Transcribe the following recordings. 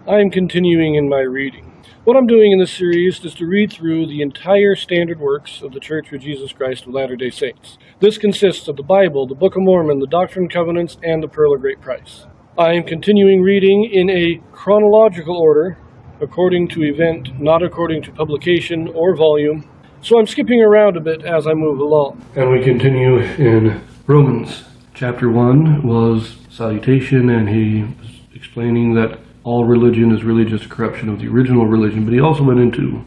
I am continuing in my reading. What I'm doing in this series is to read through the entire standard works of the Church of Jesus Christ of Latter-day Saints. This consists of the Bible, the Book of Mormon, the Doctrine and Covenants, and the Pearl of Great Price. I am continuing reading in a chronological order, according to event, not according to publication or volume. So I'm skipping around a bit as I move along. And we continue in Romans. Chapter 1 was salutation, and he was explaining that all religion is really just a corruption of the original religion, but he also went into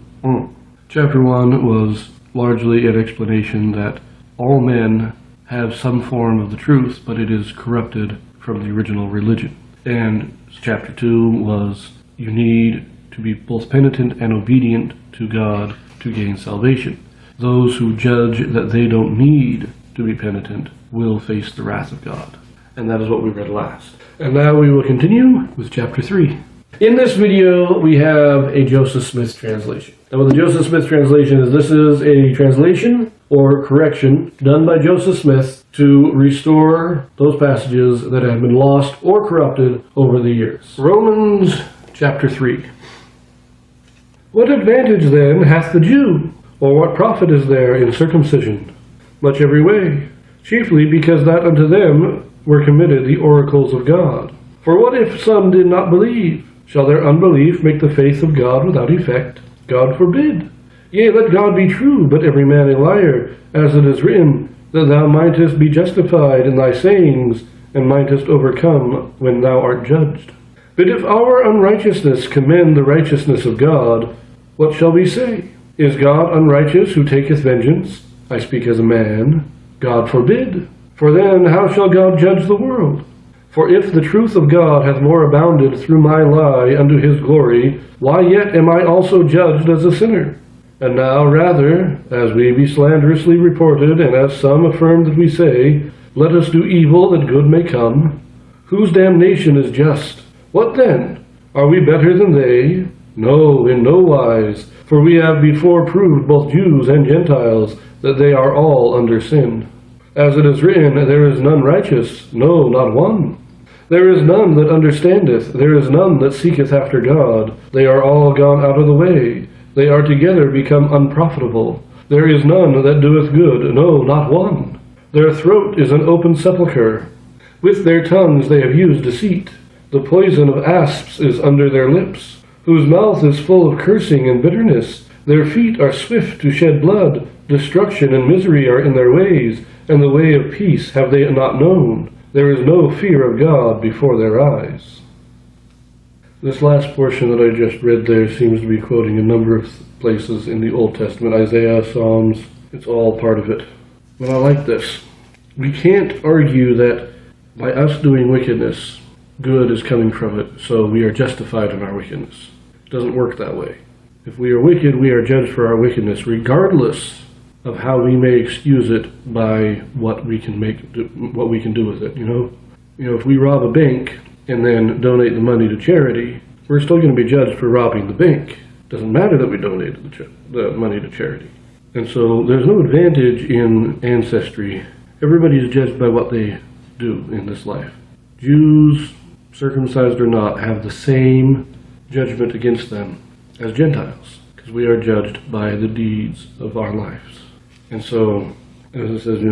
Chapter 1 was largely an explanation that all men have some form of the truth, but it is corrupted from the original religion. And Chapter 2 was you need to be both penitent and obedient to God to gain salvation. Those who judge that they don't need to be penitent will face the wrath of God. And that is what we read last. And now we will continue with Chapter 3. In this video, we have a Joseph Smith translation. And what the Joseph Smith translation is, this is a translation or correction done by Joseph Smith to restore those passages that have been lost or corrupted over the years. Romans chapter 3. What advantage then hath the Jew, or what profit is there in circumcision? Much every way, chiefly because that unto them were committed the oracles of God. For what if some did not believe? Shall their unbelief make the faith of God without effect? God forbid. Yea, let God be true, but every man a liar, as it is written, that thou mightest be justified in thy sayings, and mightest overcome when thou art judged. But if our unrighteousness commend the righteousness of God, what shall we say? Is God unrighteous who taketh vengeance? I speak as a man. God forbid. For then how shall God judge the world? For if the truth of God hath more abounded through my lie unto his glory, why yet am I also judged as a sinner? And now rather, as we be slanderously reported, and as some affirm that we say, let us do evil that good may come, whose damnation is just. What then? Are we better than they? No, in no wise. For we have before proved both Jews and Gentiles that they are all under sin. As it is written, there is none righteous, no, not one. There is none that understandeth, there is none that seeketh after God. They are all gone out of the way. They are together become unprofitable. There is none that doeth good, no, not one. Their throat is an open sepulchre. With their tongues they have used deceit. The poison of asps is under their lips, whose mouth is full of cursing and bitterness. Their feet are swift to shed blood. Destruction and misery are in their ways, and the way of peace have they not known. There is no fear of God before their eyes. This last portion that I just read there seems to be quoting a number of places in the Old Testament, Isaiah, Psalms. It's all part of it. But I like this. We can't argue that by us doing wickedness, good is coming from it, so we are justified in our wickedness. It doesn't work that way. If we are wicked, we are judged for our wickedness, regardless of how we may excuse it by what we can do with it. You know, if we rob a bank and then donate the money to charity, we're still going to be judged for robbing the bank. It doesn't matter that we donated the money to charity. And so there's no advantage in ancestry. Everybody is judged by what they do in this life. Jews, circumcised or not, have the same judgment against them as Gentiles, because we are judged by the deeds of our lives. And so, as it says,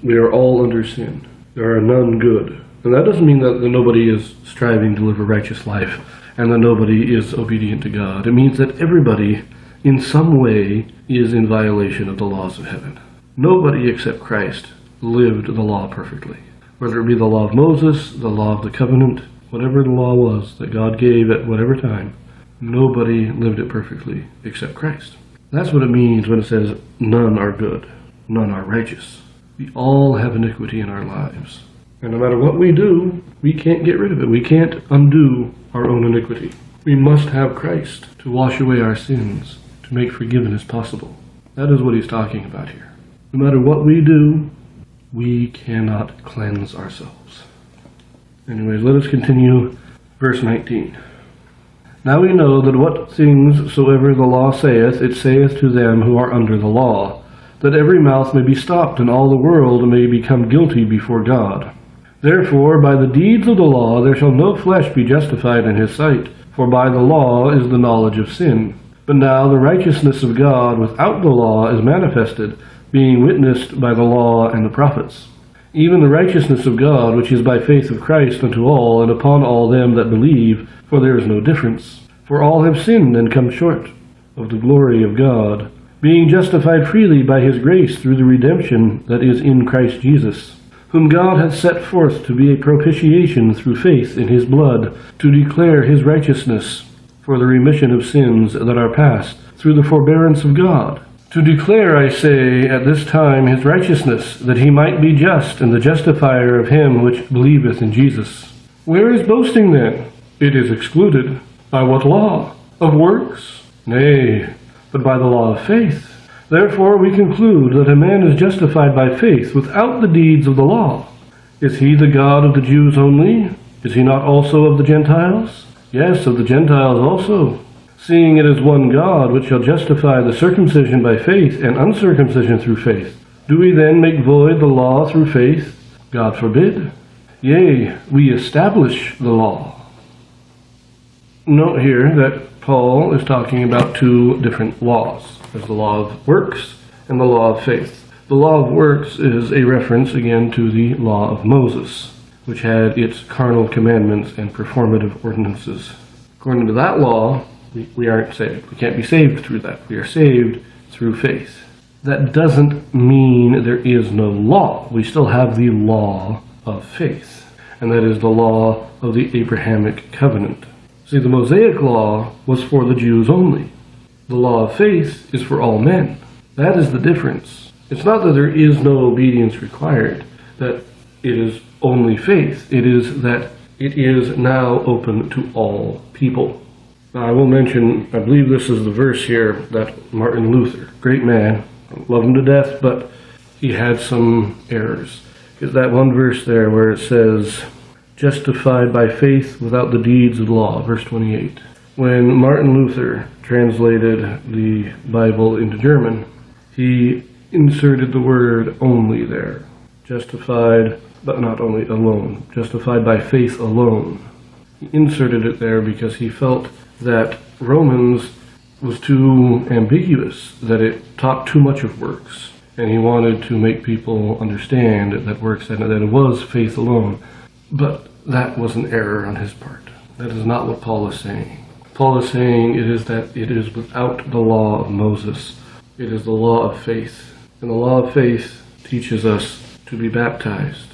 we are all under sin. There are none good. And that doesn't mean that nobody is striving to live a righteous life and that nobody is obedient to God. It means that everybody, in some way, is in violation of the laws of heaven. Nobody except Christ lived the law perfectly. Whether it be the law of Moses, the law of the covenant, whatever the law was that God gave at whatever time, nobody lived it perfectly except Christ. That's what it means when it says, none are good, none are righteous. We all have iniquity in our lives. And no matter what we do, we can't get rid of it. We can't undo our own iniquity. We must have Christ to wash away our sins, to make forgiveness possible. That is what he's talking about here. No matter what we do, we cannot cleanse ourselves. Anyways, let us continue verse 19. Now we know that what things soever the law saith, it saith to them who are under the law, that every mouth may be stopped, and all the world may become guilty before God. Therefore, by the deeds of the law there shall no flesh be justified in his sight, For by the law is the knowledge of sin. But now the righteousness of God without the law is manifested, being witnessed by the law and the prophets. Even the righteousness of God, which is by faith of Christ unto all, and upon all them that believe, for there is no difference. For all have sinned and come short of the glory of God, being justified freely by his grace through the redemption that is in Christ Jesus, whom God hath set forth to be a propitiation through faith in his blood, to declare his righteousness for the remission of sins that are past, through the forbearance of God. To declare, I say, at this time his righteousness, that he might be just and the justifier of him which believeth in Jesus. Where is boasting then? It is excluded. By what law? Of works? Nay, but by the law of faith. Therefore we conclude that a man is justified by faith without the deeds of the law. Is he the God of the Jews only? Is he not also of the Gentiles? Yes, of the Gentiles also. Seeing it is one God which shall justify the circumcision by faith and uncircumcision through faith. Do we then make void the law through faith? God forbid. Yea, we establish the law. Note here that Paul is talking about two different laws. There's the law of works and the law of faith. The law of works is a reference again to the law of Moses, which had its carnal commandments and performative ordinances. According to that law, we aren't saved. We can't be saved through that. We are saved through faith. That doesn't mean there is no law. We still have the law of faith, and that is the law of the Abrahamic covenant. See, the Mosaic law was for the Jews only. The law of faith is for all men. That is the difference. It's not that there is no obedience required, that it is only faith. It is that it is now open to all people. Now, I will mention, I believe this is the verse here that Martin Luther, great man, love him to death, but he had some errors. It's that one verse there where it says, justified by faith without the deeds of the law, verse 28. When Martin Luther translated the Bible into German, he inserted the word only there. Justified, but not only alone. Justified by faith alone. He inserted it there because he felt that Romans was too ambiguous, that it taught too much of works. And he wanted to make people understand that works, that it was faith alone. But that was an error on his part. That is not what Paul is saying. Paul is saying it is that it is without the law of Moses. It is the law of faith. And the law of faith teaches us to be baptized,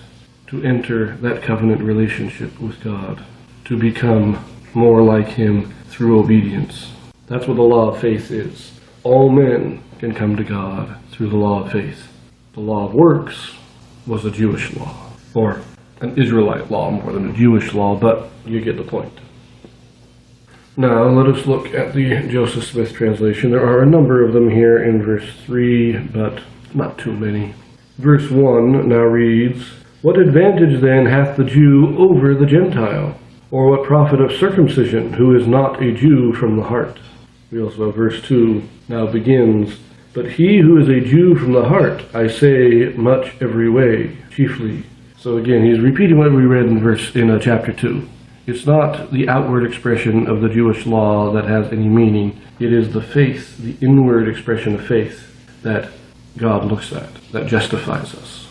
to enter that covenant relationship with God, to become more like him through obedience. That's what the law of faith is. All men can come to God through the law of faith. The law of works was a Jewish law, or an Israelite law more than a Jewish law, but you get the point. Now let us look at the Joseph Smith translation. There are a number of them here in verse 3, but not too many. Verse 1 now reads, what advantage then hath the Jew over the Gentile? Or what profit of circumcision, who is not a Jew from the heart? We also have verse 2 now begins, but he who is a Jew from the heart, I say much every way, chiefly. So again, he's repeating what we read in chapter 2. It's not the outward expression of the Jewish law that has any meaning. It is the faith, the inward expression of faith that God looks at, that justifies us.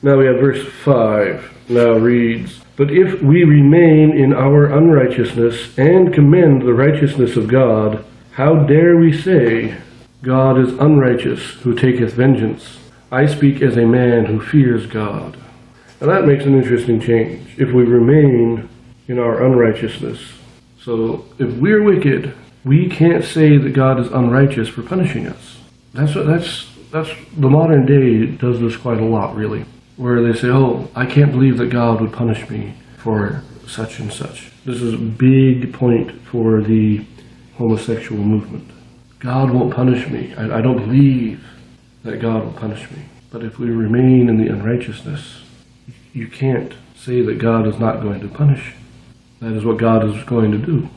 Now we have verse 5, now reads, but if we remain in our unrighteousness and commend the righteousness of God, how dare we say, God is unrighteous, who taketh vengeance? I speak as a man who fears God. Now that makes an interesting change. If we remain in our unrighteousness. So if we're wicked, we can't say that God is unrighteous for punishing us. That's the modern day does this quite a lot, really. Where they say, oh, I can't believe that God would punish me for such and such. This is a big point for the homosexual movement. God won't punish me. I don't believe that God will punish me. But if we remain in the unrighteousness, you can't say that God is not going to punish. That is what God is going to do.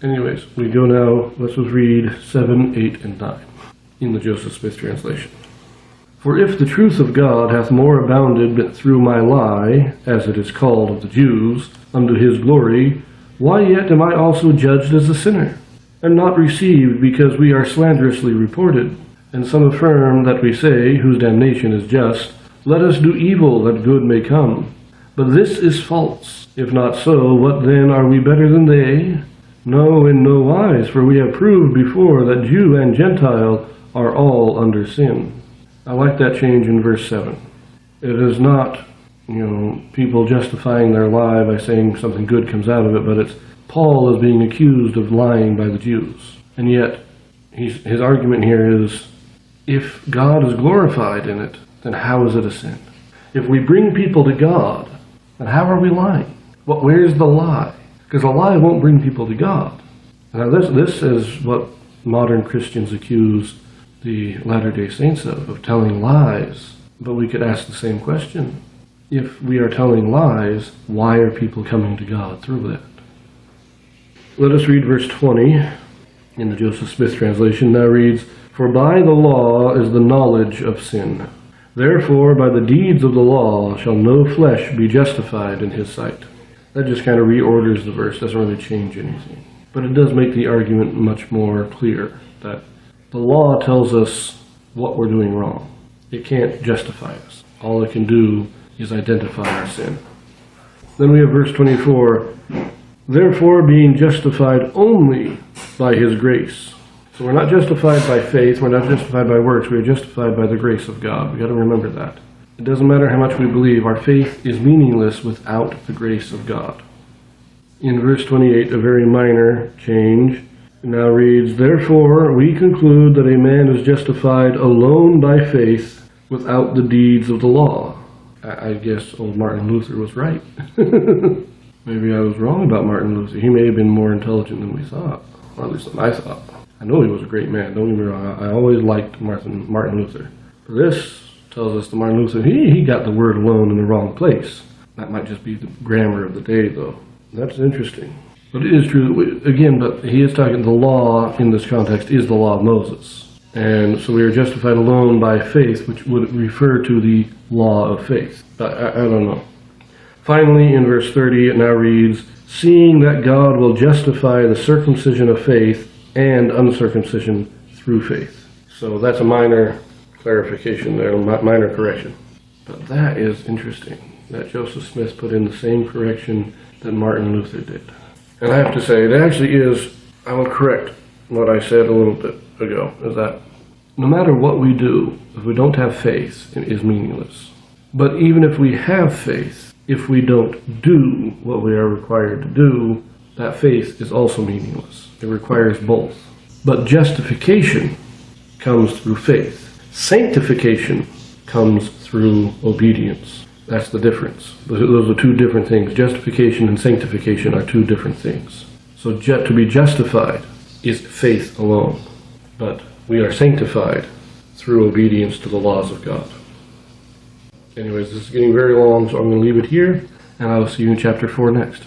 Anyways, we go now, let's just read 7, 8, and 9 in the Joseph Smith translation. For if the truth of God hath more abounded through my lie, as it is called of the Jews, unto his glory, why yet am I also judged as a sinner, and not received because we are slanderously reported? And some affirm that we say, whose damnation is just, let us do evil that good may come. But this is false. If not so, what then, are we better than they? No, in no wise, for we have proved before that Jew and Gentile are all under sin. I like that change in verse 7. It is not, people justifying their lie by saying something good comes out of it, but it's Paul is being accused of lying by the Jews. And yet, his argument here is, if God is glorified in it, then how is it a sin? If we bring people to God, then how are we lying? Where's the lie? Because a lie won't bring people to God. Now this is what modern Christians accuse the Latter-day Saints of telling lies. But we could ask the same question. If we are telling lies, why are people coming to God through that? Let us read verse 20 in the Joseph Smith translation. Now reads, for by the law is the knowledge of sin. Therefore, by the deeds of the law shall no flesh be justified in his sight. That just kind of reorders the verse, doesn't really change anything. But it does make the argument much more clear that the law tells us what we're doing wrong. It can't justify us. All it can do is identify our sin. Then we have verse 24. Therefore, being justified only by his grace. So we're not justified by faith, we're not justified by works, we are justified by the grace of God. We've got to remember that. It doesn't matter how much we believe, our faith is meaningless without the grace of God. In verse 28, a very minor change, it now reads, therefore we conclude that a man is justified alone by faith without the deeds of the law. I guess old Martin Luther was right. Maybe I was wrong about Martin Luther. He may have been more intelligent than we thought, or at least than I thought. I know he was a great man, don't get me wrong. I always liked Martin Luther. But this tells us that Martin Luther, he got the word alone in the wrong place. That might just be the grammar of the day, though. That's interesting. But it is true, again, but he is talking, the law in this context is the law of Moses. And so we are justified alone by faith, which would refer to the law of faith. I don't know. Finally, in verse 30, it now reads, seeing that God will justify the circumcision of faith and uncircumcision through faith. So that's a minor clarification there, minor correction. But that is interesting, that Joseph Smith put in the same correction that Martin Luther did. And I have to say, it actually is, I will correct what I said a little bit ago, is that no matter what we do, if we don't have faith, it is meaningless. But even if we have faith, if we don't do what we are required to do, that faith is also meaningless. It requires both. But justification comes through faith. Sanctification comes through obedience. That's the difference. Those are two different things. Justification and sanctification are two different things. So to be justified is faith alone. But we are sanctified through obedience to the laws of God. Anyways, this is getting very long, so I'm going to leave it here, and I will see you in chapter 4 next.